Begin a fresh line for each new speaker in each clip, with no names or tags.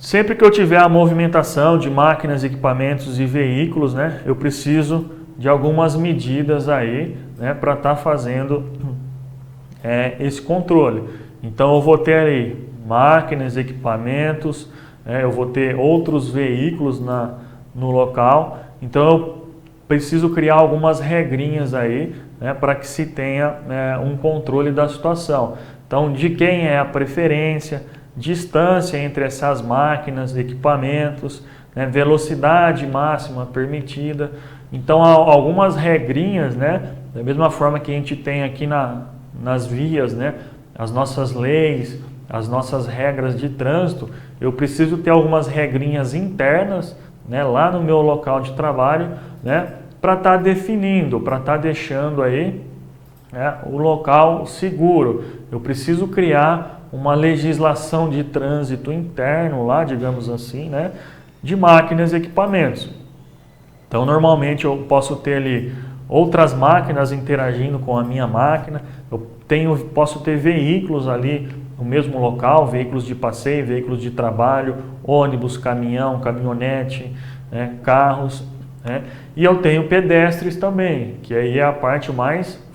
Sempre que eu tiver a movimentação de máquinas, equipamentos e veículos, né, eu preciso de algumas medidas aí, né, para estar fazendo esse controle. Então eu vou ter aí máquinas, equipamentos, eu vou ter outros veículos no local. Então eu preciso criar algumas regrinhas aí, né, para que se tenha um controle da situação. Então, de quem é a preferência, distância entre essas máquinas, equipamentos, né, velocidade máxima permitida. Então, há algumas regrinhas, né, da mesma forma que a gente tem aqui nas vias, né, as nossas leis, as nossas regras de trânsito, eu preciso ter algumas regrinhas internas, né, lá no meu local de trabalho, né, para estar definindo, para estar deixando aí o local seguro. Eu preciso criar uma legislação de trânsito interno lá, digamos assim, né, de máquinas e equipamentos. Então, normalmente eu posso ter ali outras máquinas interagindo com a minha máquina, posso ter veículos ali no mesmo local, veículos de passeio, veículos de trabalho, ônibus, caminhão, caminhonete, né, carros, né? E eu tenho pedestres também, que aí é a parte mais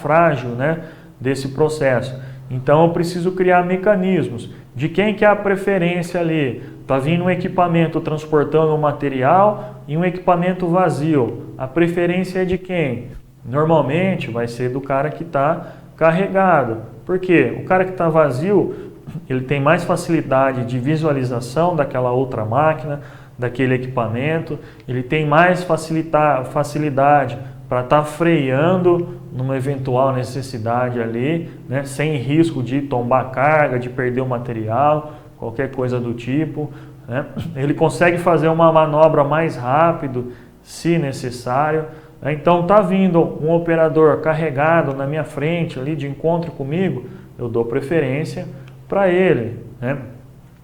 frágil, né, desse processo. Então eu preciso criar mecanismos. De quem que é a preferência ali? Está vindo um equipamento transportando um material e um equipamento vazio. A preferência é de quem? Normalmente vai ser do cara que está carregado. Por quê? O cara que está vazio, ele tem mais facilidade de visualização daquela outra máquina, daquele equipamento, ele tem mais facilidade para estar freando numa eventual necessidade ali, né, sem risco de tombar carga, de perder o material, qualquer coisa do tipo, né? Ele consegue fazer uma manobra mais rápido, se necessário. Então está vindo um operador carregado na minha frente ali de encontro comigo, eu dou preferência para ele, né?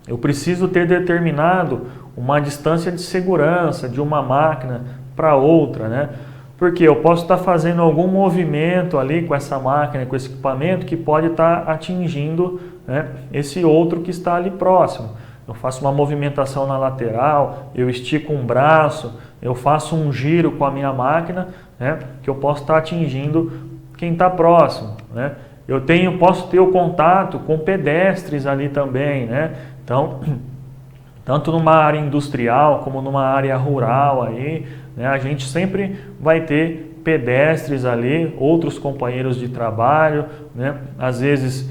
Eu preciso ter determinado uma distância de segurança de uma máquina para outra, né? Porque eu posso estar fazendo algum movimento ali com essa máquina, com esse equipamento, que pode estar atingindo, né, esse outro que está ali próximo. Eu faço uma movimentação na lateral, eu estico um braço, eu faço um giro com a minha máquina, né, que eu posso estar atingindo quem está próximo, né? Posso ter o contato com pedestres ali também, né? Então, tanto numa área industrial como numa área rural aí, né, a gente sempre vai ter pedestres ali, outros companheiros de trabalho, né? Às vezes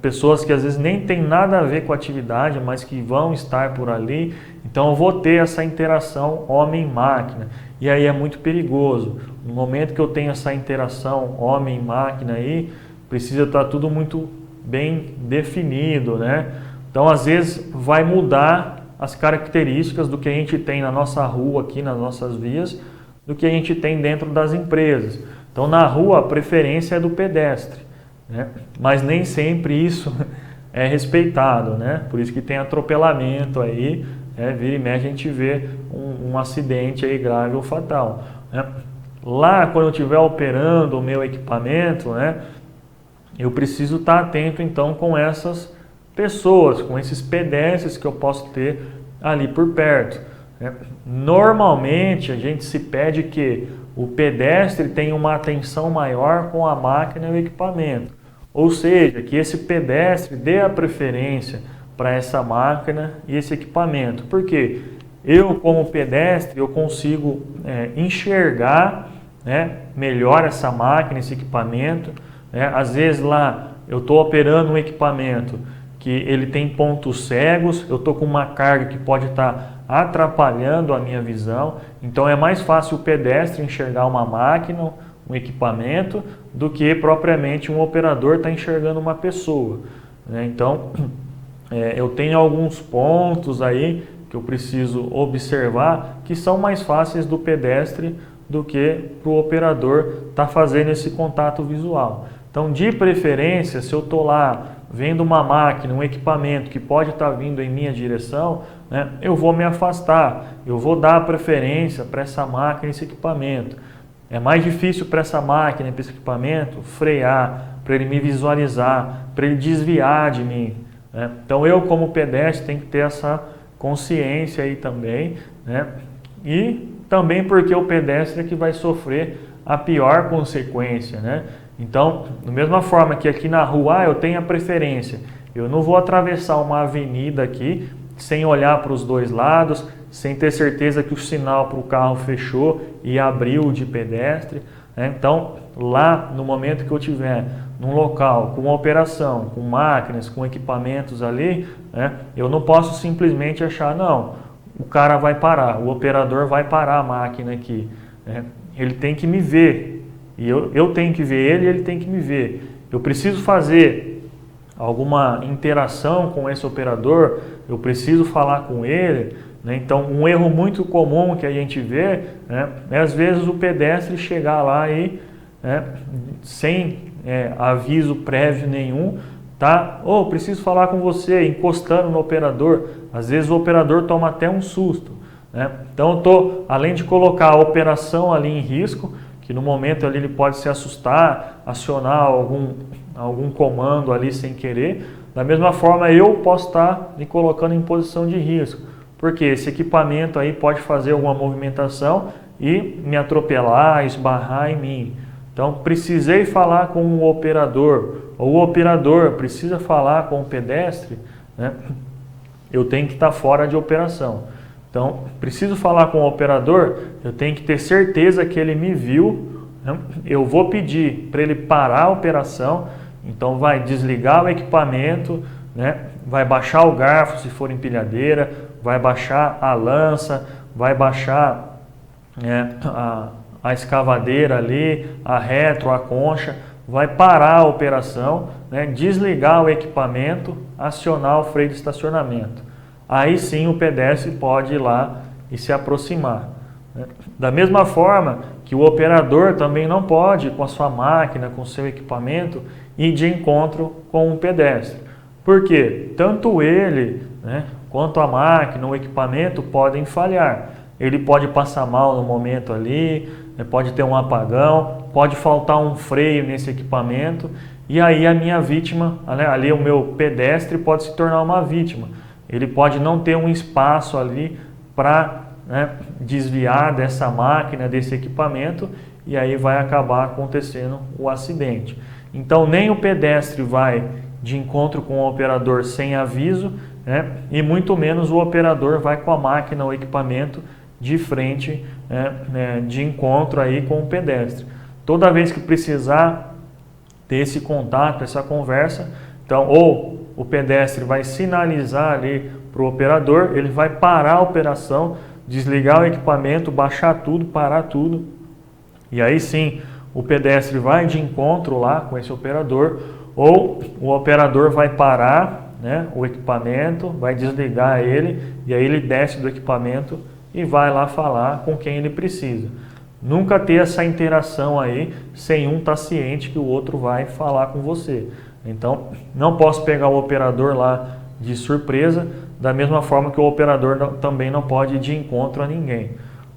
pessoas que às vezes nem tem nada a ver com a atividade, mas que vão estar por ali. Então eu vou ter essa interação homem-máquina. E aí é muito perigoso. No momento que eu tenho essa interação homem-máquina aí, precisa estar tudo muito bem definido, né? Então às vezes vai mudar as características do que a gente tem na nossa rua aqui, nas nossas vias, do que a gente tem dentro das empresas. Então na rua a preferência é do pedestre, né? Mas nem sempre isso é respeitado, né? Por isso que tem atropelamento aí, vira e mexe a gente vê um acidente aí grave ou fatal, né? Lá quando eu estiver operando o meu equipamento, né, eu preciso estar atento então com essas pessoas, com esses pedestres que eu posso ter ali por perto, né? Normalmente a gente se pede que o pedestre tenha uma atenção maior com a máquina e o equipamento, ou seja, que esse pedestre dê a preferência para essa máquina e esse equipamento, porque eu como pedestre eu consigo enxergar, né, melhor essa máquina, esse equipamento, né? Às vezes lá eu estou operando um equipamento que ele tem pontos cegos, eu estou com uma carga que pode estar atrapalhando a minha visão, então é mais fácil o pedestre enxergar uma máquina, um equipamento, do que propriamente um operador estar enxergando uma pessoa, né? Então, eu tenho alguns pontos aí que eu preciso observar que são mais fáceis do pedestre do que para o operador estar fazendo esse contato visual. Então, de preferência, se eu estou lá vendo uma máquina, um equipamento que pode estar vindo em minha direção, né, eu vou me afastar, eu vou dar preferência para essa máquina e esse equipamento. É mais difícil para essa máquina e para esse equipamento frear, para ele me visualizar, para ele desviar de mim, né? Então eu como pedestre tenho que ter essa consciência aí também, né? E também porque o pedestre é que vai sofrer a pior consequência, né? Então, da mesma forma que aqui na rua eu tenho a preferência, eu não vou atravessar uma avenida aqui sem olhar para os dois lados, sem ter certeza que o sinal para o carro fechou e abriu de pedestre, né? Então, lá no momento que eu tiver num local com operação, com máquinas, com equipamentos ali, né, eu não posso simplesmente achar, não, o cara vai parar, o operador vai parar a máquina aqui, né? Ele tem que me ver, e eu tenho que ver ele e ele tem que me ver. Eu preciso fazer alguma interação com esse operador, eu preciso falar com ele, né? Então, um erro muito comum que a gente vê, né, é às vezes o pedestre chegar lá e, né, sem aviso prévio nenhum, tá? Oh, preciso falar com você, encostando no operador. Às vezes o operador toma até um susto, né? Então, além de colocar a operação ali em risco, que no momento ali ele pode se assustar, acionar algum comando ali sem querer, da mesma forma eu posso estar me colocando em posição de risco, porque esse equipamento aí pode fazer alguma movimentação e me atropelar, esbarrar em mim. Então, precisei falar com o operador, ou o operador precisa falar com o pedestre, né? Eu tenho que estar fora de operação. Então, preciso falar com o operador, eu tenho que ter certeza que ele me viu, né? Eu vou pedir para ele parar a operação, então vai desligar o equipamento, né? Vai baixar o garfo se for empilhadeira, vai baixar a lança, vai baixar a escavadeira ali, a retro, a concha, vai parar a operação, né? Desligar o equipamento, acionar o freio de estacionamento. Aí sim o pedestre pode ir lá e se aproximar, né? Da mesma forma que o operador também não pode, com a sua máquina, com o seu equipamento, ir de encontro com o pedestre. Por quê? Tanto ele, né, quanto a máquina, o equipamento podem falhar. Ele pode passar mal no momento ali, pode ter um apagão, pode faltar um freio nesse equipamento, e aí a minha vítima, ali o meu pedestre pode se tornar uma vítima. Ele pode não ter um espaço ali para, né, desviar dessa máquina, desse equipamento, e aí vai acabar acontecendo o acidente. Então nem o pedestre vai de encontro com o operador sem aviso, né, e muito menos o operador vai com a máquina ou equipamento de frente, de encontro aí com o pedestre. Toda vez que precisar ter esse contato, essa conversa, então ou o pedestre vai sinalizar ali para o operador, ele vai parar a operação, desligar o equipamento, baixar tudo, parar tudo, e aí sim o pedestre vai de encontro lá com esse operador, ou o operador vai parar, né, o equipamento, vai desligar ele, e aí ele desce do equipamento e vai lá falar com quem ele precisa. Nunca ter essa interação aí sem um estar ciente que o outro vai falar com você. Então, não posso pegar o operador lá de surpresa, da mesma forma que o operador também não pode ir de encontro a ninguém.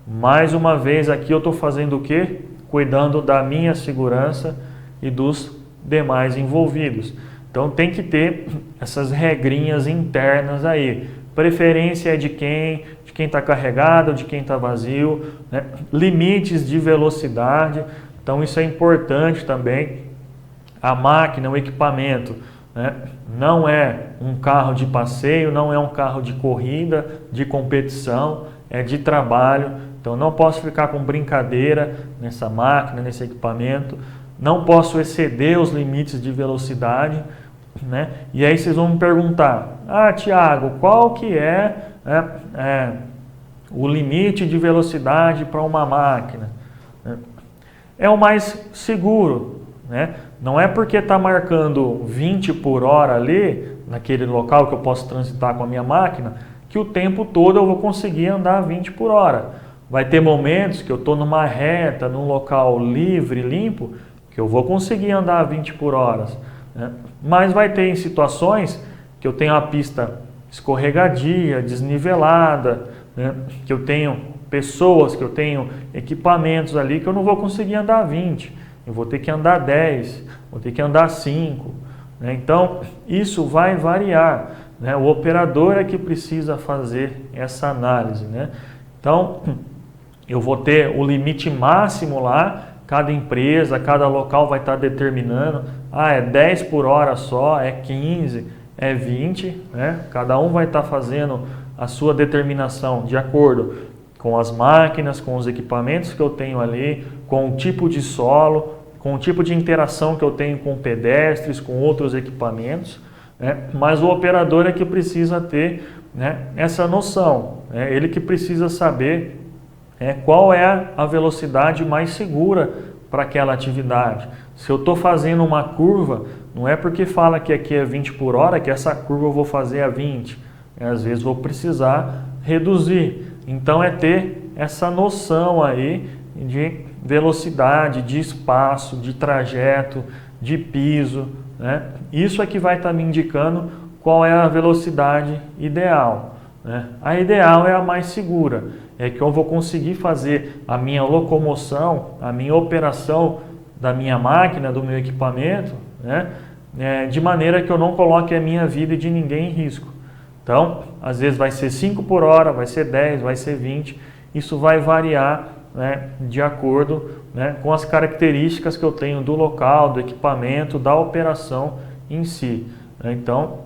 Mais uma vez aqui eu estou fazendo o quê? Cuidando da minha segurança e dos demais envolvidos. Então tem que ter essas regrinhas internas aí. Preferência é de quem está carregado, de quem está vazio, né? Limites de velocidade, então isso é importante também. A máquina, o equipamento, né, não é um carro de passeio, não é um carro de corrida, de competição, é de trabalho, então não posso ficar com brincadeira nessa máquina, nesse equipamento, não posso exceder os limites de velocidade, né? E aí vocês vão me perguntar, Tiago, qual que é o limite de velocidade para uma máquina? É o mais seguro, né? Não é porque está marcando 20 por hora ali, naquele local que eu posso transitar com a minha máquina, que o tempo todo eu vou conseguir andar 20 por hora. Vai ter momentos que eu estou numa reta, num local livre, limpo, que eu vou conseguir andar 20 por hora, né? Mas vai ter em situações que eu tenho a pista escorregadia, desnivelada, né? Que eu tenho pessoas, que eu tenho equipamentos ali que eu não vou conseguir andar 20, eu vou ter que andar 10, vou ter que andar 5, né? Então, isso vai variar, né? O operador é que precisa fazer essa análise, né? Então, eu vou ter o limite máximo lá, cada empresa, cada local vai estar determinando, é 10 por hora só, é 15, é 20, né? Cada um vai estar fazendo a sua determinação de acordo com as máquinas, com os equipamentos que eu tenho ali, com o tipo de solo, com o tipo de interação que eu tenho com pedestres, com outros equipamentos, né? Mas o operador é que precisa ter, né, essa noção, né? Ele que precisa saber qual é a velocidade mais segura para aquela atividade. Se eu estou fazendo uma curva, não é porque fala que aqui é 20 por hora que essa curva eu vou fazer a 20. Às vezes vou precisar reduzir. Então é ter essa noção aí de velocidade, de espaço, de trajeto, de piso, né? Isso é que vai estar me indicando qual é a velocidade ideal, né? A ideal é a mais segura, é que eu vou conseguir fazer a minha locomoção, a minha operação da minha máquina, do meu equipamento, né? De maneira que eu não coloque a minha vida e de ninguém em risco. Então, às vezes vai ser 5 por hora, vai ser 10, vai ser 20, isso vai variar, né, de acordo, né, com as características que eu tenho do local, do equipamento, da operação em si. Então,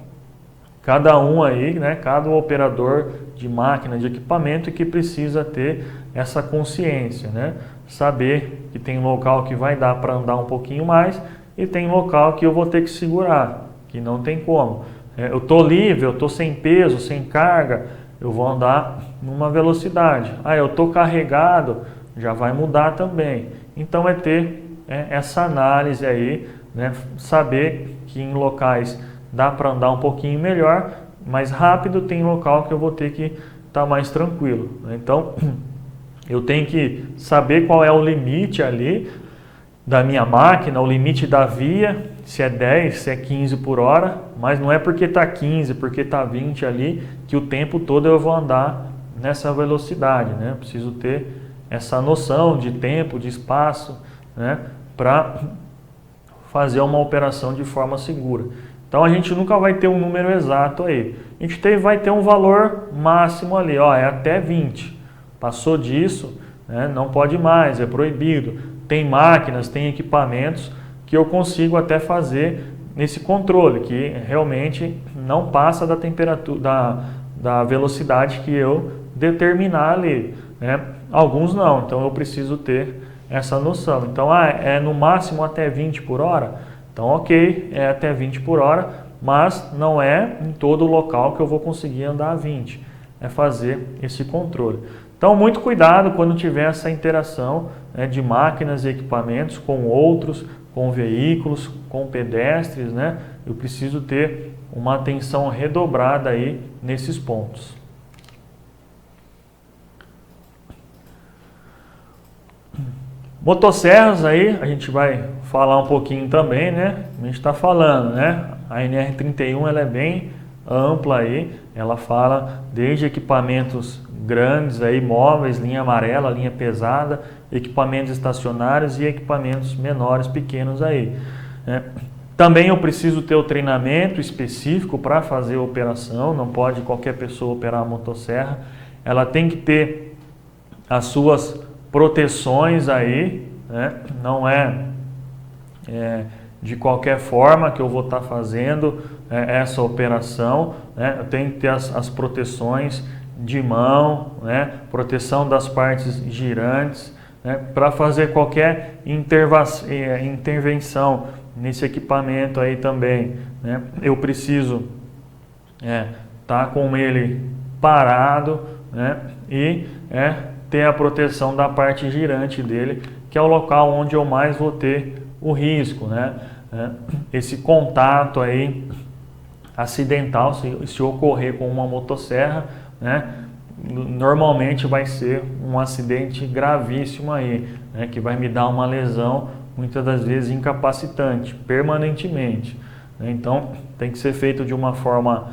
cada um aí, né, cada operador de máquina, de equipamento que precisa ter essa consciência, né, saber que tem local que vai dar para andar um pouquinho mais e tem local que eu vou ter que segurar, que não tem como. Eu estou livre, eu estou sem peso, sem carga, eu vou andar numa velocidade. Eu estou carregado, já vai mudar também. Então é ter essa análise aí, né? Saber que em locais dá para andar um pouquinho melhor, mais rápido, tem local que eu vou ter que estar mais tranquilo, né? Então eu tenho que saber qual é o limite ali da minha máquina, o limite da via, se é 10, se é 15 por hora, mas não é porque está 15, porque está 20 ali, que o tempo todo eu vou andar nessa velocidade, né? Eu preciso ter essa noção de tempo, de espaço, né, para fazer uma operação de forma segura. Então a gente nunca vai ter um número exato aí. A gente vai ter um valor máximo ali, é até 20. Passou disso, né, não pode mais, é proibido. Tem máquinas, tem equipamentos que eu consigo até fazer nesse controle, que realmente não passa da temperatura, da velocidade que eu determinar ali, né? Alguns não, então eu preciso ter essa noção. Então, é no máximo até 20 por hora? Então, ok, é até 20 por hora, mas não é em todo local que eu vou conseguir andar a 20. É fazer esse controle. Então, muito cuidado quando tiver essa interação, né, de máquinas e equipamentos com outros, com veículos, com pedestres, né? Eu preciso ter uma atenção redobrada aí nesses pontos. Motosserras aí, a gente vai falar um pouquinho também, né? A gente está falando, né? A NR31 ela é bem ampla aí, ela fala desde equipamentos grandes aí, móveis, linha amarela, linha pesada, equipamentos estacionários e equipamentos menores, pequenos aí, né? Também eu preciso ter o treinamento específico para fazer a operação, não pode qualquer pessoa operar a motosserra, ela tem que ter as suas proteções aí, né? Não é de qualquer forma que eu vou estar fazendo essa operação, né? Eu tenho que ter as proteções de mão, né? Proteção das partes girantes, né? Para fazer qualquer intervenção nesse equipamento aí também, né? Eu preciso estar com ele parado, né? E ter a proteção da parte girante dele, que é o local onde eu mais vou ter o risco, né? Esse contato aí acidental, se ocorrer com uma motosserra, né, normalmente vai ser um acidente gravíssimo aí, né, que vai me dar uma lesão, muitas das vezes incapacitante, permanentemente, né? Então tem que ser feito de uma forma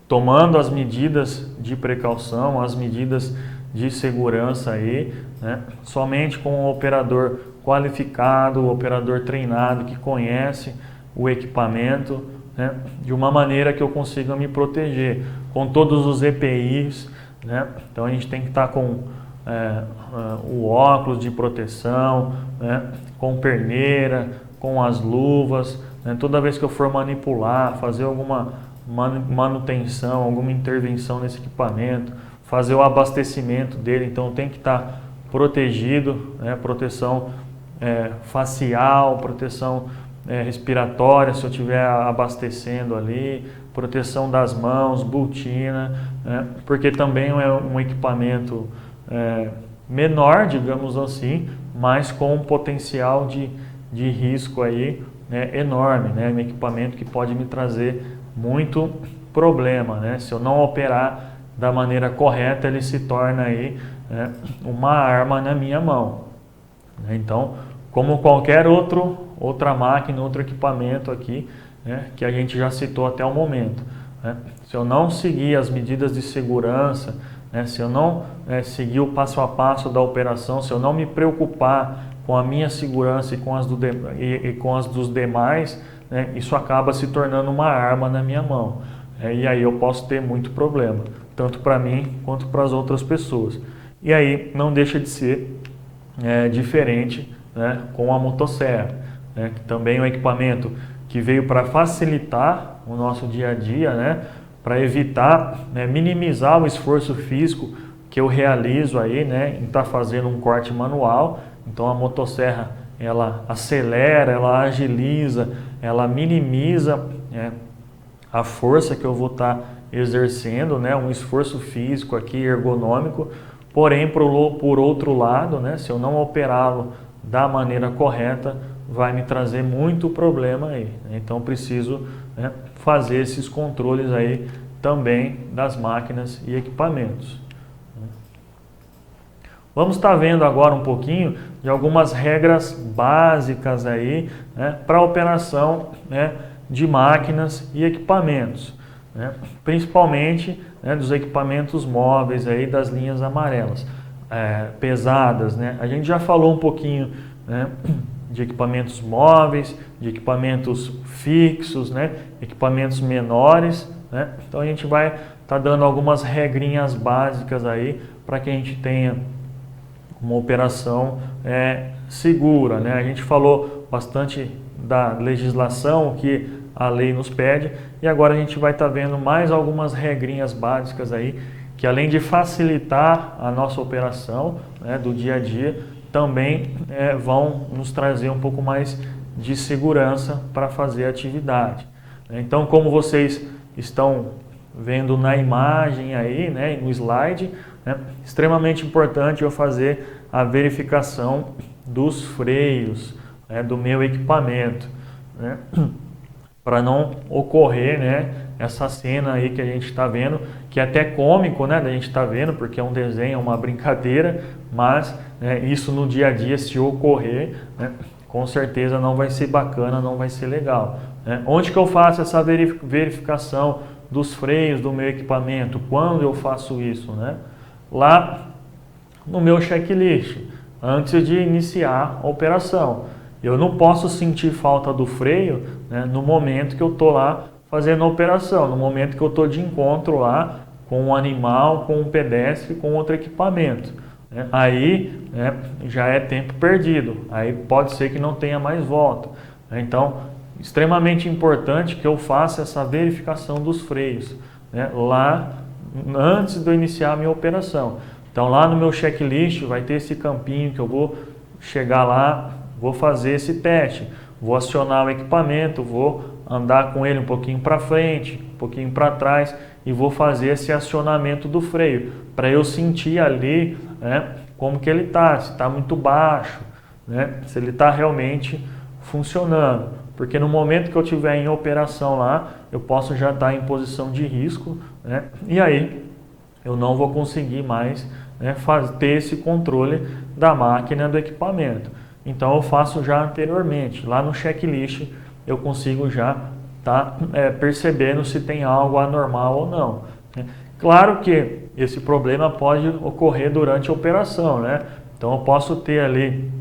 tomando as medidas de precaução, as medidas de segurança aí, né? Somente com um operador qualificado, um operador treinado que conhece o equipamento, né? De uma maneira que eu consiga me proteger com todos os EPIs, né? Então a gente tem que estar com o óculos de proteção, né? Com perneira, com as luvas, né? Toda vez que eu for manipular, fazer alguma manutenção, alguma intervenção nesse equipamento, fazer o abastecimento dele, então tem que estar protegido, né? Proteção facial, proteção respiratória, se eu estiver abastecendo ali, proteção das mãos, botina, né? Porque também é um equipamento menor, digamos assim, mas com um potencial de risco aí, né, enorme, né? Um equipamento que pode me trazer muito problema, né? Se eu não operar da maneira correta, ele se torna aí uma arma na minha mão. Então, como qualquer outra máquina, outro equipamento aqui, né, que a gente já citou até o momento, né? Se eu não seguir as medidas de segurança, né, se eu não seguir o passo a passo da operação, se eu não me preocupar com a minha segurança e com as dos demais, né, isso acaba se tornando uma arma na minha mão. E aí eu posso ter muito problema, tanto para mim quanto para as outras pessoas. E aí não deixa de ser diferente, né, com a motosserra, né, que também é um equipamento que veio para facilitar o nosso dia a dia, né, para evitar, né, minimizar o esforço físico que eu realizo aí, né, em estar fazendo um corte manual. Então a motosserra, ela acelera, ela agiliza, ela minimiza a força que eu vou estar exercendo, né, um esforço físico aqui ergonômico. Porém, por outro lado, né, se eu não operá-lo da maneira correta, vai me trazer muito problema aí. Então preciso, né, fazer esses controles aí também das máquinas e equipamentos. Vamos estar vendo agora um pouquinho de algumas regras básicas aí, né, para a operação, né, de máquinas e equipamentos, né, principalmente, né, dos equipamentos móveis aí das linhas amarelas, pesadas, né. A gente já falou um pouquinho, né, de equipamentos móveis, de equipamentos fixos, né, equipamentos menores, né. Então a gente vai estar dando algumas regrinhas básicas aí para que a gente tenha uma operação segura, né. A gente falou bastante da legislação, que a lei nos pede, e agora a gente vai estar vendo mais algumas regrinhas básicas aí, que além de facilitar a nossa operação, né, do dia a dia, também vão nos trazer um pouco mais de segurança para fazer a atividade. Então, como vocês estão vendo na imagem aí, né, no slide, né, extremamente importante eu fazer a verificação dos freios, né, do meu equipamento, né, para não ocorrer, né, essa cena aí que a gente está vendo, que é até cômico, né, da gente estar vendo, porque é um desenho, é uma brincadeira, mas isso no dia a dia, se ocorrer, né, com certeza não vai ser bacana, não vai ser legal, né? Onde que eu faço essa verificação dos freios do meu equipamento? Quando eu faço isso, né? Lá no meu checklist, antes de iniciar a operação. Eu não posso sentir falta do freio, né, no momento que eu estou lá fazendo a operação, no momento que eu estou de encontro lá com um animal, com um pedestre, com outro equipamento. Né? Aí, né, já é tempo perdido, aí pode ser que não tenha mais volta. Então, extremamente importante que eu faça essa verificação dos freios, né, lá antes de eu iniciar a minha operação. Então, lá no meu checklist vai ter esse campinho que eu vou chegar lá, vou fazer esse teste, vou acionar o equipamento, vou andar com ele um pouquinho para frente, um pouquinho para trás e vou fazer esse acionamento do freio, para eu sentir ali, né, como que ele está, se está muito baixo, né, se ele está realmente funcionando. Porque no momento que eu estiver em operação lá, eu posso já estar em posição de risco, né, e aí eu não vou conseguir mais, né, ter esse controle da máquina, do equipamento. Então eu faço já anteriormente, lá no checklist eu consigo já estar percebendo se tem algo anormal ou não. Claro que esse problema pode ocorrer durante a operação, né? Então eu posso ter ali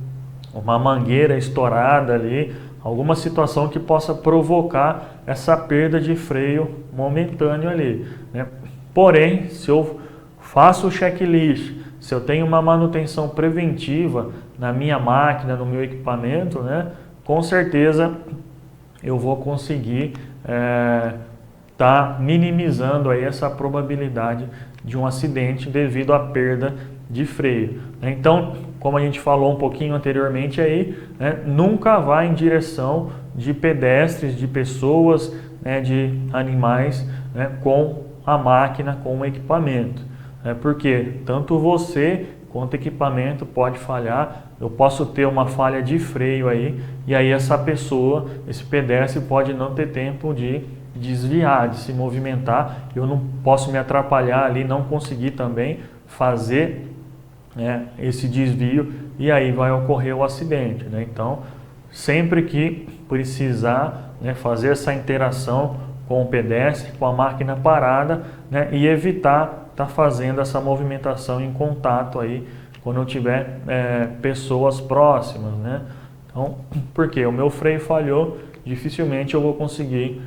uma mangueira estourada ali, alguma situação que possa provocar essa perda de freio momentâneo ali, né? Porém, se eu faço o checklist, se eu tenho uma manutenção preventiva na minha máquina, no meu equipamento, né, com certeza eu vou conseguir tá minimizando aí essa probabilidade de um acidente devido à perda de freio. Então, como a gente falou um pouquinho anteriormente aí, né, nunca vá em direção de pedestres, de pessoas, né, de animais, né, com a máquina, com o equipamento. Porque tanto você quanto o equipamento pode falhar, eu posso ter uma falha de freio aí, e aí essa pessoa, esse pedestre pode não ter tempo de desviar, de se movimentar, eu não posso me atrapalhar ali, não conseguir também fazer, né, esse desvio, e aí vai ocorrer o acidente, né? Então, sempre que precisar, né, fazer essa interação com o pedestre, com a máquina parada, né, e evitar estar fazendo essa movimentação em contato aí quando eu tiver pessoas próximas, né? Então, porque o meu freio falhou, dificilmente eu vou conseguir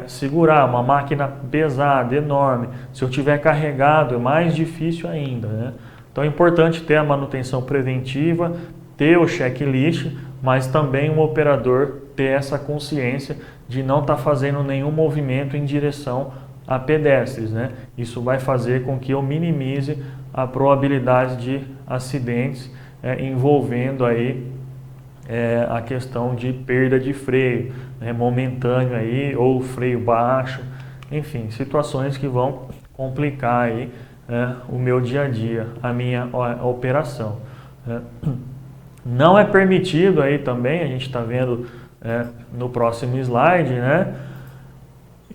segurar uma máquina pesada, enorme. Se eu tiver carregado, é mais difícil ainda, né? Então é importante ter a manutenção preventiva, ter o checklist, mas também o operador ter essa consciência de não estar fazendo nenhum movimento em direção a pedestres, né? Isso vai fazer com que eu minimize a probabilidade de acidentes envolvendo aí a questão de perda de freio, né, momentâneo aí, ou freio baixo, enfim, situações que vão complicar aí o meu dia a dia, a minha operação. Não é permitido aí também, a gente está vendo no próximo slide, né,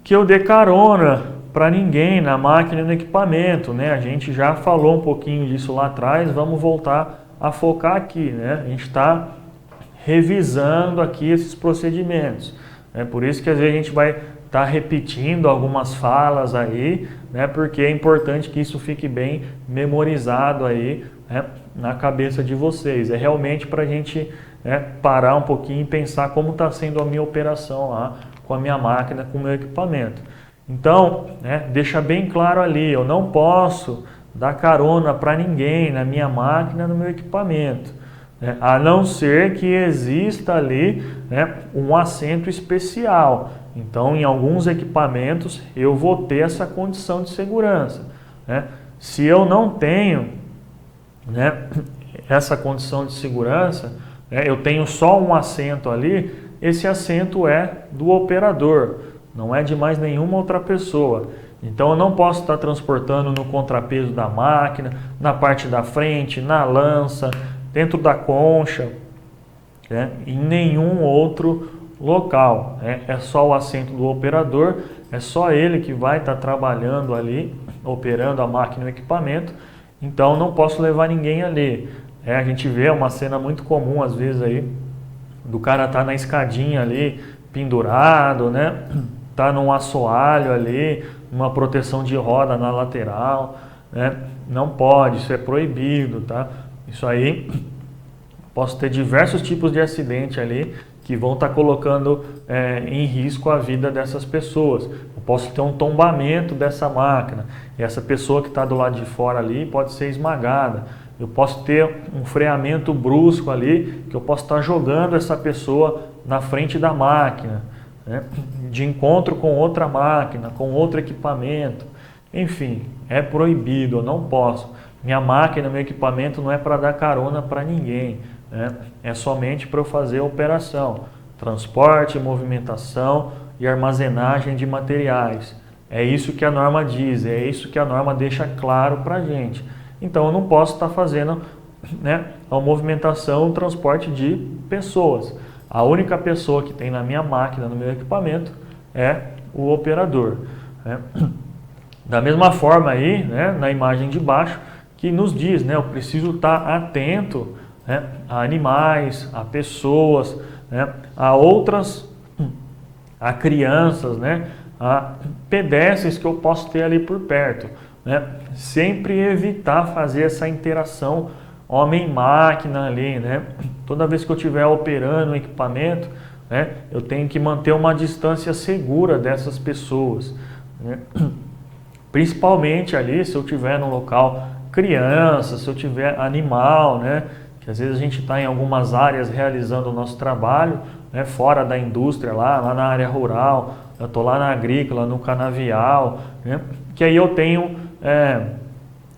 que eu dê carona para ninguém na máquina e no equipamento, né? A gente já falou um pouquinho disso lá atrás, vamos voltar a focar aqui, né? A gente está revisando aqui esses procedimentos. É por isso que às vezes a gente vai estar repetindo algumas falas aí, né? Porque é importante que isso fique bem memorizado aí, né, na cabeça de vocês. É realmente para a gente parar um pouquinho e pensar como está sendo a minha operação lá com a minha máquina, com o meu equipamento. Então, deixa bem claro ali, eu não posso dar carona para ninguém na minha máquina, no meu equipamento, a não ser que exista ali um assento especial. Então, em alguns equipamentos, eu vou ter essa condição de segurança. Se eu não tenho essa condição de segurança, eu tenho só um assento ali, esse assento é do operador, não é de mais nenhuma outra pessoa. Então eu não posso estar transportando no contrapeso da máquina, na parte da frente, na lança, dentro da concha, em nenhum outro local. É só o assento do operador, é só ele que vai estar trabalhando ali, operando a máquina e o equipamento, então não posso levar ninguém ali. A gente vê uma cena muito comum às vezes aí, do cara tá na escadinha ali, pendurado, né? Tá num assoalho ali, uma proteção de roda na lateral, né? Não pode, isso é proibido, tá? Isso aí, posso ter diversos tipos de acidente ali que vão estar colocando em risco a vida dessas pessoas. Eu posso ter um tombamento dessa máquina, e essa pessoa que está do lado de fora ali pode ser esmagada. Eu posso ter um freamento brusco ali, que eu posso estar jogando essa pessoa na frente da máquina, né? De encontro com outra máquina, com outro equipamento. Enfim, é proibido, eu não posso. Minha máquina, meu equipamento não é para dar carona para ninguém, né? É somente para eu fazer a operação, transporte, movimentação e armazenagem de materiais. É isso que a norma diz, é isso que a norma deixa claro para a gente. Então eu não posso estar fazendo a movimentação, o transporte de pessoas. A única pessoa que tem na minha máquina, no meu equipamento, é o operador. Da mesma forma aí, na imagem de baixo, que nos diz, eu preciso estar atento a animais, a pessoas, a outras, a crianças, a pedestres que eu posso ter ali por perto. né, sempre evitar fazer essa interação homem-máquina ali, né? Toda vez que eu estiver operando o equipamento, né, eu tenho que manter uma distância segura dessas pessoas, né? Principalmente ali se eu estiver num local criança, se eu tiver animal, né? Que às vezes a gente está em algumas áreas realizando o nosso trabalho, né, fora da indústria, lá na área rural, eu estou lá na agrícola, no canavial, né, que aí eu tenho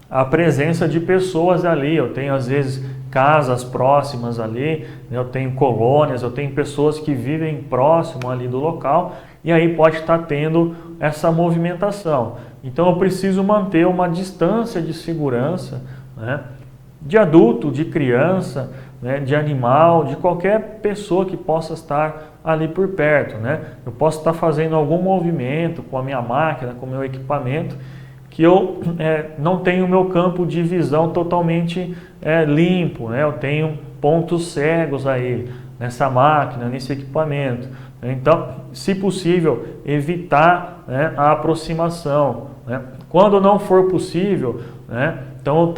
a presença de pessoas ali, eu tenho às vezes casas próximas ali, né, eu tenho colônias, eu tenho pessoas que vivem próximo ali do local, e aí pode estar tendo essa movimentação. Então eu preciso manter uma distância de segurança, né, de adulto, de criança, né, de animal, de qualquer pessoa que possa estar ali por perto, né? Eu posso estar fazendo algum movimento com a minha máquina, com o meu equipamento, que eu não tenho o meu campo de visão totalmente limpo, né? Eu tenho pontos cegos aí nessa máquina, nesse equipamento. Então, se possível, evitar, né, a aproximação, né? Quando não for possível, né, então eu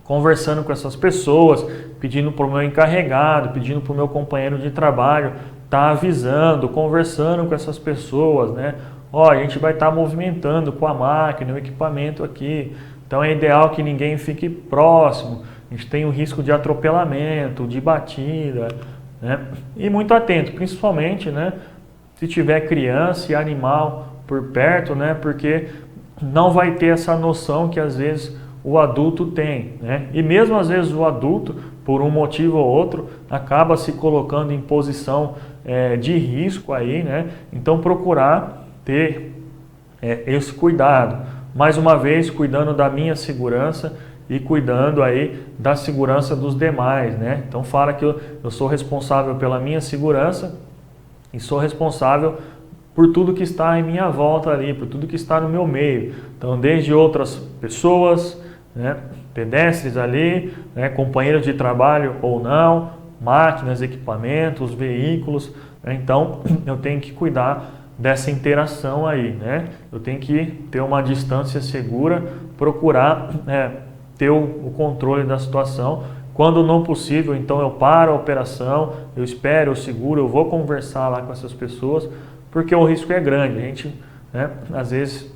conversando com essas pessoas, pedindo para o meu encarregado, pedindo para o meu companheiro de trabalho, avisando, conversando com essas pessoas, né? Ó, a gente vai estar movimentando com a máquina, o equipamento aqui, então é ideal que ninguém fique próximo, a gente tem o risco de atropelamento, de batida, né? E muito atento, principalmente, né, se tiver criança e animal por perto, né? Porque não vai ter essa noção que às vezes o adulto tem, né? E mesmo às vezes o adulto, por um motivo ou outro, acaba se colocando em posição de risco aí, né? Então procurar ter esse cuidado, mais uma vez cuidando da minha segurança e cuidando aí da segurança dos demais, né? Então fala que eu sou responsável pela minha segurança e sou responsável por tudo que está em minha volta ali, por tudo que está no meu meio. Então desde outras pessoas, né, pedestres ali, né, companheiros de trabalho ou não, máquinas, equipamentos, veículos, né, então eu tenho que cuidar dessa interação aí, né? Eu tenho que ter uma distância segura, procurar ter o controle da situação. Quando não possível, então eu paro a operação, eu espero, eu seguro, eu vou conversar lá com essas pessoas, porque o risco é grande. A gente, né, às vezes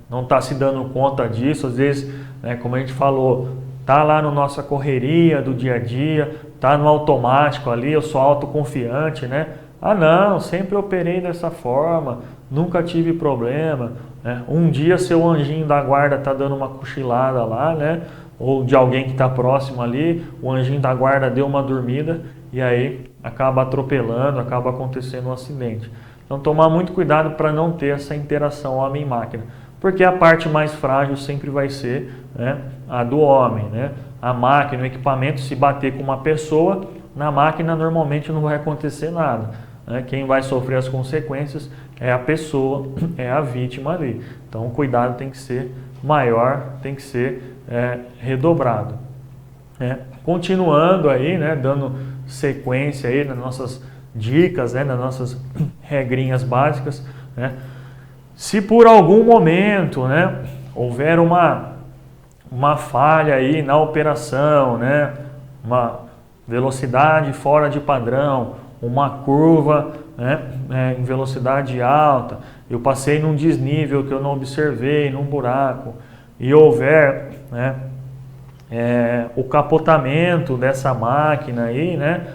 não está se dando conta disso, às vezes, né, como a gente falou, está lá na nossa correria do dia a dia, está no automático ali, eu sou autoconfiante, né? Ah não, sempre operei dessa forma, nunca tive problema, né? Um dia seu anjinho da guarda está dando uma cochilada lá, né? Ou de alguém que está próximo ali, o anjinho da guarda deu uma dormida e aí acaba atropelando, acaba acontecendo um acidente. Então tomar muito cuidado para não ter essa interação homem-máquina, porque a parte mais frágil sempre vai ser, né, a do homem, né? A máquina, o equipamento, se bater com uma pessoa, na máquina normalmente não vai acontecer nada, né? Quem vai sofrer as consequências é a pessoa, é a vítima ali. Então o cuidado tem que ser maior, tem que ser redobrado. Continuando aí, né, dando sequência aí nas nossas dicas, né, nas nossas regrinhas básicas, né? Se por algum momento, né, houver uma falha aí na operação, né, uma velocidade fora de padrão, uma curva, né, em velocidade alta, eu passei num desnível que eu não observei, num buraco, e houver, né, o capotamento dessa máquina aí, né,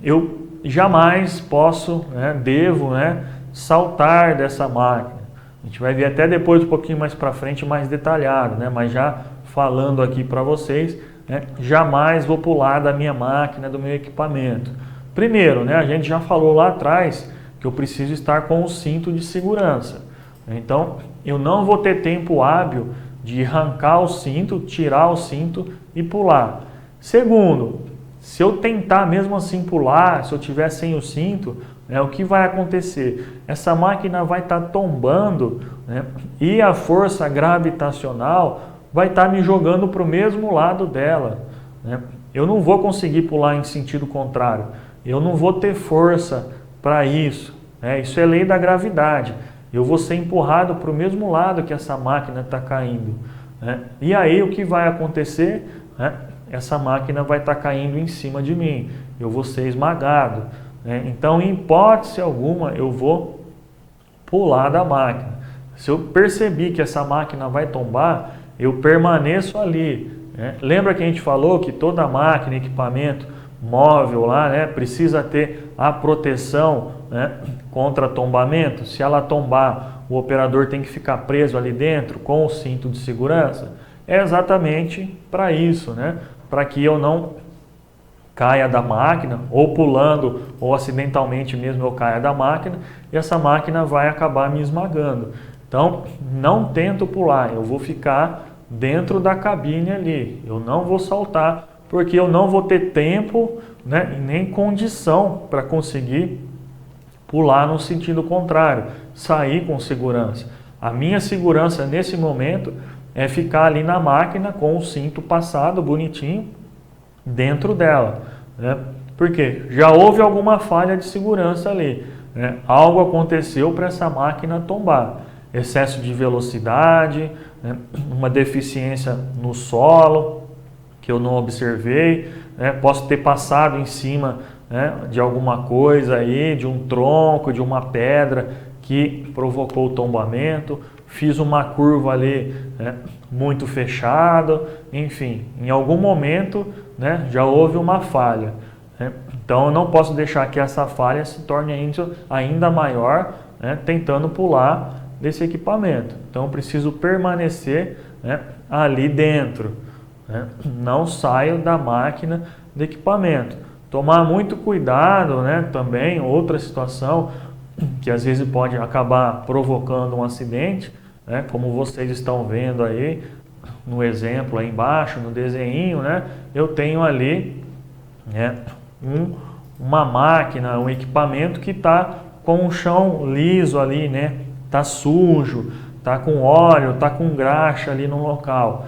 eu jamais posso, né, devo, né, saltar dessa máquina. A gente vai ver até depois um pouquinho mais para frente, mais detalhado, né? Mas já falando aqui para vocês, né, jamais vou pular da minha máquina, do meu equipamento. Primeiro, né, a gente já falou lá atrás que eu preciso estar com o cinto de segurança. Então, eu não vou ter tempo hábil de arrancar o cinto, tirar o cinto e pular. Segundo, se eu tentar mesmo assim pular, se eu tiver sem o cinto, né, o que vai acontecer? Essa máquina vai estar tombando, né, e a força gravitacional vai estar me jogando para o mesmo lado dela, né? Eu não vou conseguir pular em sentido contrário, eu não vou ter força para isso, né? Isso é lei da gravidade. eu vou ser empurrado para o mesmo lado que essa máquina está caindo, né? E aí o que vai acontecer, né? Essa máquina vai estar caindo em cima de mim, eu vou ser esmagado, né? Então, em hipótese alguma, eu vou pular da máquina. Se eu perceber que essa máquina vai tombar, eu permaneço ali, né? Lembra que a gente falou que toda máquina, equipamento móvel lá, né, precisa ter a proteção, né, contra tombamento? Se ela tombar, o operador tem que ficar preso ali dentro com o cinto de segurança? É exatamente para isso, né? Para que eu não caia da máquina, ou pulando, ou acidentalmente mesmo eu caia da máquina, e essa máquina vai acabar me esmagando. Então, não tento pular, eu vou ficar dentro da cabine ali, eu não vou saltar, porque eu não vou ter tempo, né, e nem condição para conseguir pular no sentido contrário, sair com segurança. A minha segurança nesse momento é ficar ali na máquina com o cinto passado bonitinho dentro dela, né? Porque já houve alguma falha de segurança ali, né? Algo aconteceu para essa máquina tombar. Excesso de velocidade, né? Uma deficiência no solo que eu não observei, né? Posso ter passado em cima, né, de alguma coisa aí, de um tronco, de uma pedra que provocou o tombamento, fiz uma curva ali, né, muito fechada, enfim, em algum momento, né, já houve uma falha, né? Então eu não posso deixar que essa falha se torne ainda maior, né, tentando pular desse equipamento. Então eu preciso permanecer, né, ali dentro, né? Não saio da máquina do equipamento. Tomar muito cuidado, né, também, outra situação que às vezes pode acabar provocando um acidente, né, como vocês estão vendo aí no exemplo aí embaixo, no desenho, né, eu tenho ali, né, uma máquina, um equipamento que está com o chão liso ali, né, está sujo, está com óleo, está com graxa ali no local.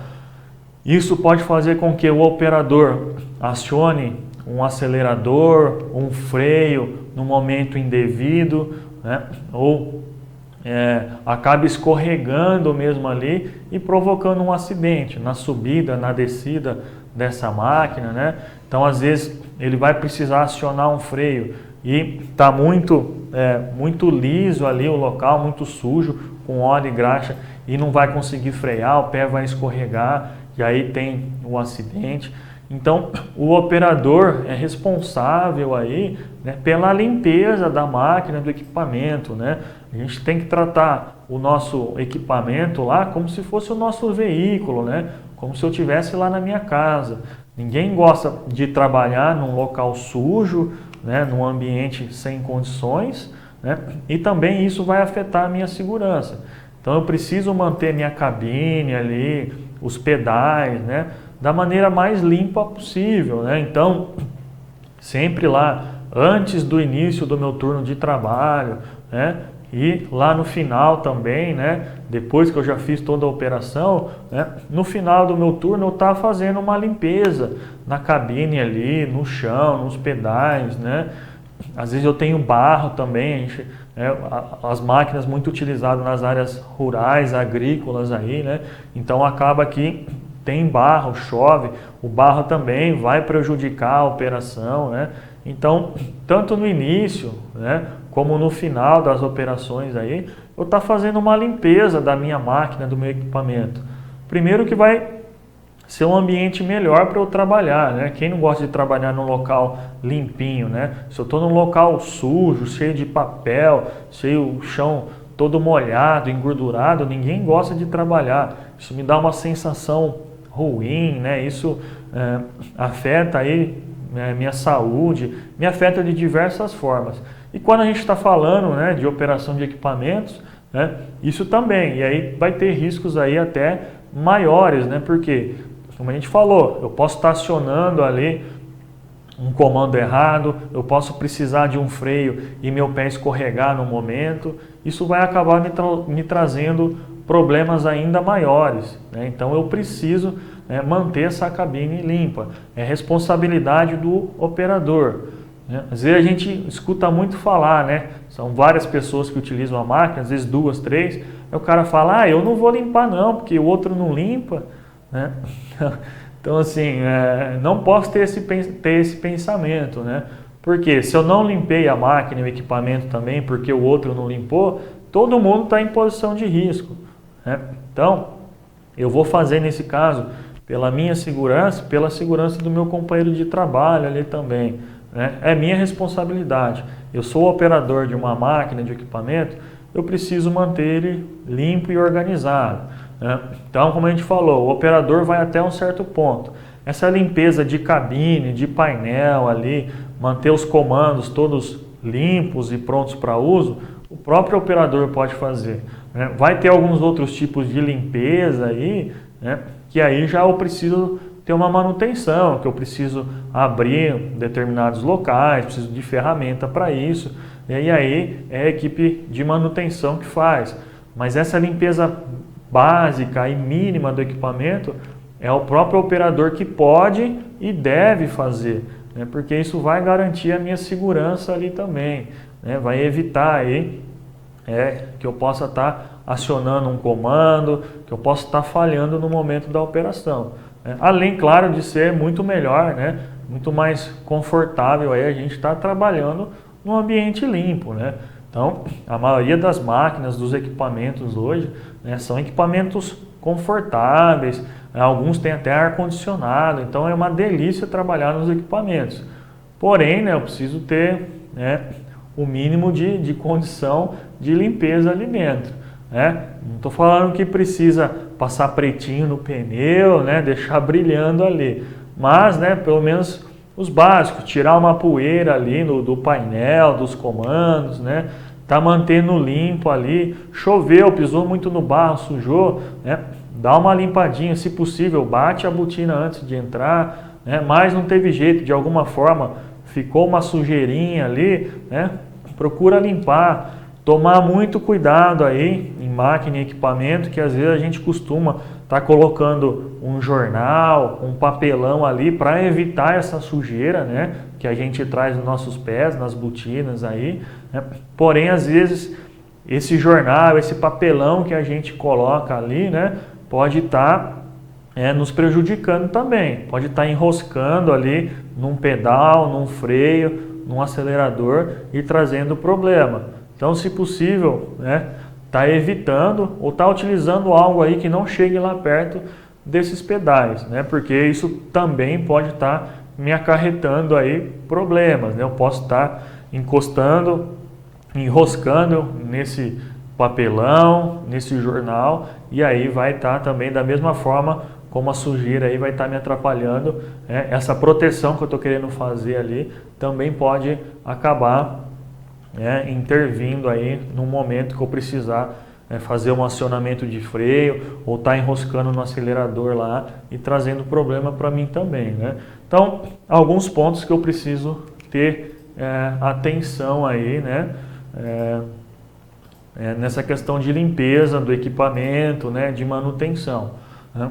Isso pode fazer com que o operador acione um acelerador, um freio no momento indevido, né? Ou acabe escorregando mesmo ali e provocando um acidente na subida, na descida dessa máquina, né? Então, às vezes, ele vai precisar acionar um freio e está muito liso ali o local, muito sujo, com óleo e graxa, e não vai conseguir frear, o pé vai escorregar e aí tem um acidente. Então, o operador é responsável aí, né, pela limpeza da máquina, do equipamento, né? A gente tem que tratar o nosso equipamento lá como se fosse o nosso veículo, né? Como se eu estivesse lá na minha casa. Ninguém gosta de trabalhar num local sujo, né, num ambiente sem condições, né? E também isso vai afetar a minha segurança. Então, eu preciso manter minha cabine ali, os pedais, né, da maneira mais limpa possível, né? Então, sempre lá, antes do início do meu turno de trabalho, né? E lá no final também, né? Depois que eu já fiz toda a operação, né? No final do meu turno eu estava fazendo uma limpeza na cabine ali, no chão, nos pedais, né? Às vezes eu tenho barro também, as máquinas muito utilizadas nas áreas rurais, agrícolas aí, né? Então acaba que tem barro, chove, o barro também vai prejudicar a operação, né? Então, tanto no início, né, como no final das operações aí, eu estou fazendo uma limpeza da minha máquina, do meu equipamento. Primeiro que vai ser um ambiente melhor para eu trabalhar, né? Quem não gosta de trabalhar num local limpinho, né? Se eu estou num local sujo, cheio de papel, cheio o chão todo molhado, engordurado, ninguém gosta de trabalhar. Isso me dá uma sensação ruim, né? Isso afeta aí, né, minha saúde, me afeta de diversas formas. E quando a gente está falando, né, de operação de equipamentos, né, isso também, e aí vai ter riscos aí até maiores, né? Porque, como a gente falou, eu posso estar acionando ali um comando errado, eu posso precisar de um freio e meu pé escorregar no momento, isso vai acabar me trazendo problemas ainda maiores, né? Então eu preciso, né, manter essa cabine limpa, é responsabilidade do operador, né? Às vezes a gente escuta muito falar, né, São várias pessoas que utilizam a máquina, às vezes 2, 3, aí o cara fala, eu não vou limpar não, porque o outro não limpa, né? Então assim, não posso ter esse pensamento, né? Porque se eu não limpei a máquina e o equipamento também, porque o outro não limpou, todo mundo está em posição de risco, né? Então, eu vou fazer nesse caso pela minha segurança, pela segurança do meu companheiro de trabalho ali também, né? É minha responsabilidade. Eu sou o operador de uma máquina, de equipamento, eu preciso manter ele limpo e organizado, né? Então, como a gente falou, o operador vai até um certo ponto. Essa limpeza de cabine, de painel ali, manter os comandos todos limpos e prontos para uso, o próprio operador pode fazer, né? Vai ter alguns outros tipos de limpeza aí, né? Que aí já eu preciso ter uma manutenção, que eu preciso abrir determinados locais, preciso de ferramenta para isso, e aí é a equipe de manutenção que faz. Mas essa limpeza básica e mínima do equipamento é o próprio operador que pode e deve fazer, né? Porque isso vai garantir a minha segurança ali também, né? Vai evitar aí que eu possa estar acionando um comando, que eu possa estar falhando no momento da operação, né? Além, claro, de ser muito melhor, né? Muito mais confortável aí a gente estar trabalhando num ambiente limpo, né? Então, a maioria das máquinas, dos equipamentos hoje, né, são equipamentos confortáveis, né? Alguns têm até ar-condicionado, então é uma delícia trabalhar nos equipamentos. Porém, né, eu preciso ter, né, o mínimo de condição de limpeza ali dentro, né? Não estou falando que precisa passar pretinho no pneu, né, deixar brilhando ali, mas, né, pelo menos os básicos, tirar uma poeira ali do painel, dos comandos, né, tá mantendo limpo ali, choveu, pisou muito no barro, sujou, né, dá uma limpadinha, se possível, bate a botina antes de entrar, né, mas não teve jeito, de alguma forma ficou uma sujeirinha ali, né, procura limpar, tomar muito cuidado aí em máquina e equipamento, que às vezes a gente costuma estar colocando um jornal, um papelão ali para evitar essa sujeira, né, que a gente traz nos nossos pés, nas botinas aí, né? Porém, às vezes, esse jornal, esse papelão que a gente coloca ali, né, pode estar nos prejudicando também, pode estar enroscando ali num pedal, num freio, num acelerador e trazendo problema. Então, se possível, né, tá evitando ou tá utilizando algo aí que não chegue lá perto desses pedais, né, porque isso também pode estar me acarretando aí problemas, né? Eu posso estar encostando, enroscando nesse papelão, nesse jornal, e aí vai estar também da mesma forma como a sujeira aí vai estar me atrapalhando, né? Essa proteção que eu estou querendo fazer ali também pode acabar, né, intervindo aí no momento que eu precisar, né, fazer um acionamento de freio ou estar enroscando no acelerador lá e trazendo problema para mim também, né? Então, alguns pontos que eu preciso ter atenção aí, né, nessa questão de limpeza do equipamento, né, de manutenção, né?